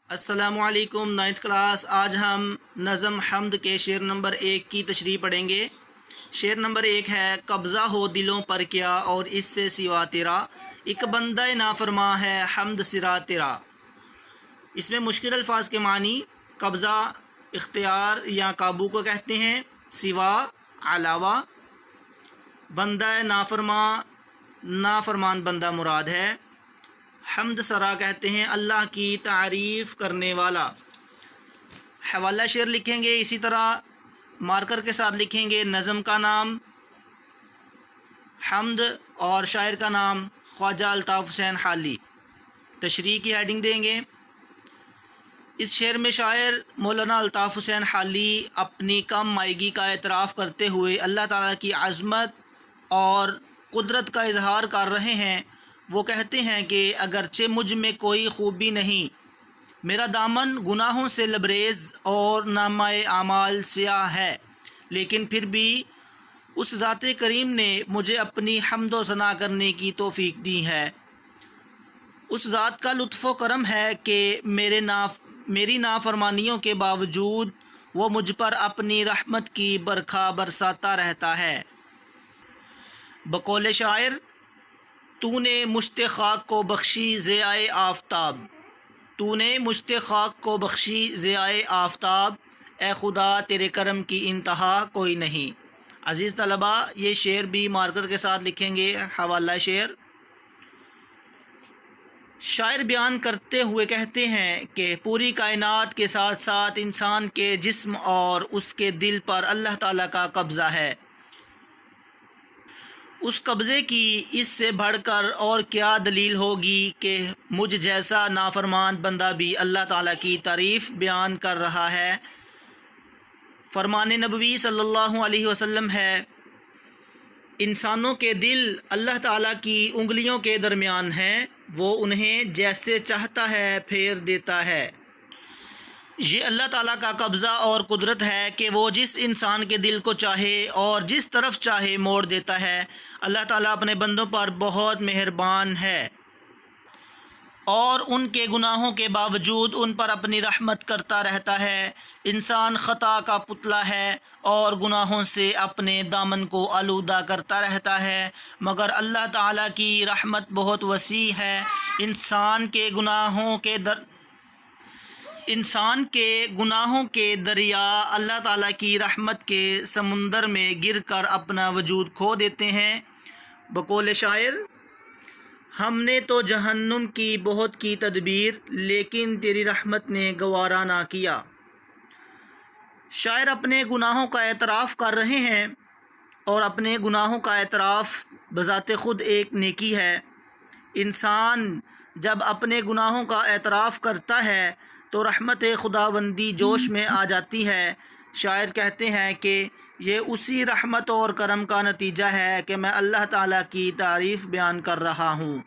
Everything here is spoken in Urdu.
السلام علیکم، 9th کلاس۔ آج ہم نظم حمد کے شعر نمبر 1 کی تشریح پڑھیں گے۔ شعر نمبر 1 ہے: قبضہ ہو دلوں پر کیا اور اس سے سوا تیرا، ایک بندہ نافرما ہے حمد سرا تیرا۔ اس میں مشکل الفاظ کے معنی: قبضہ اختیار یا قابو کو کہتے ہیں، سوا علاوہ، بندہ نافرما نافرمان بندہ مراد ہے، حمد سرا کہتے ہیں اللہ کی تعریف کرنے والا۔ حوالہ شعر لکھیں گے، اسی طرح مارکر کے ساتھ لکھیں گے نظم کا نام حمد اور شاعر کا نام خواجہ الطاف حسین حالی۔ تشریح کی ہیڈنگ دیں گے۔ اس شعر میں شاعر مولانا الطاف حسین حالی اپنی کم مائیگی کا اعتراف کرتے ہوئے اللہ تعالیٰ کی عظمت اور قدرت کا اظہار کر رہے ہیں۔ وہ کہتے ہیں کہ اگرچہ مجھ میں کوئی خوبی نہیں، میرا دامن گناہوں سے لبریز اور نامہ اعمال سیاہ ہے، لیکن پھر بھی اس ذات کریم نے مجھے اپنی حمد و ثنا کرنے کی توفیق دی ہے۔ اس ذات کا لطف و کرم ہے کہ میری نافرمانیوں کے باوجود وہ مجھ پر اپنی رحمت کی برکھا برساتا رہتا ہے۔ بقول شاعر: تو نے مشت خاک کو بخشی ضیائے آفتاب، تو نے مشت خاک کو بخشی ضیائے آفتاب، اے خدا تیرے کرم کی انتہا کوئی نہیں۔ عزیز طلباء، یہ شعر بھی مارکر کے ساتھ لکھیں گے۔ حوالہ شعر: شاعر بیان کرتے ہوئے کہتے ہیں کہ پوری کائنات کے ساتھ ساتھ انسان کے جسم اور اس کے دل پر اللہ تعالیٰ کا قبضہ ہے۔ اس قبضے کی اس سے بڑھ کر اور کیا دلیل ہوگی کہ مجھ جیسا نافرمان بندہ بھی اللہ تعالیٰ کی تعریف بیان کر رہا ہے۔ فرمان نبوی صلی اللہ علیہ وسلم ہے: انسانوں کے دل اللہ تعالیٰ کی انگلیوں کے درمیان ہیں، وہ انہیں جیسے چاہتا ہے پھیر دیتا ہے۔ یہ اللہ تعالیٰ کا قبضہ اور قدرت ہے کہ وہ جس انسان کے دل کو چاہے اور جس طرف چاہے موڑ دیتا ہے۔ اللہ تعالیٰ اپنے بندوں پر بہت مہربان ہے اور ان کے گناہوں کے باوجود ان پر اپنی رحمت کرتا رہتا ہے۔ انسان خطا کا پتلا ہے اور گناہوں سے اپنے دامن کو آلودہ کرتا رہتا ہے، مگر اللہ تعالیٰ کی رحمت بہت وسیع ہے۔ انسان کے گناہوں کے دریا اللہ تعالیٰ کی رحمت کے سمندر میں گر کر اپنا وجود کھو دیتے ہیں۔ بقول شاعر: ہم نے تو جہنم کی بہت کی تدبیر، لیکن تیری رحمت نے گوارا نہ کیا۔ شاعر اپنے گناہوں کا اعتراف کر رہے ہیں اور اپنے گناہوں کا اعتراف بذات خود ایک نیکی ہے۔ انسان جب اپنے گناہوں کا اعتراف کرتا ہے تو رحمت خداوندی جوش میں آ جاتی ہے۔ شاعر کہتے ہیں کہ یہ اسی رحمت اور کرم کا نتیجہ ہے کہ میں اللہ تعالیٰ کی تعریف بیان کر رہا ہوں۔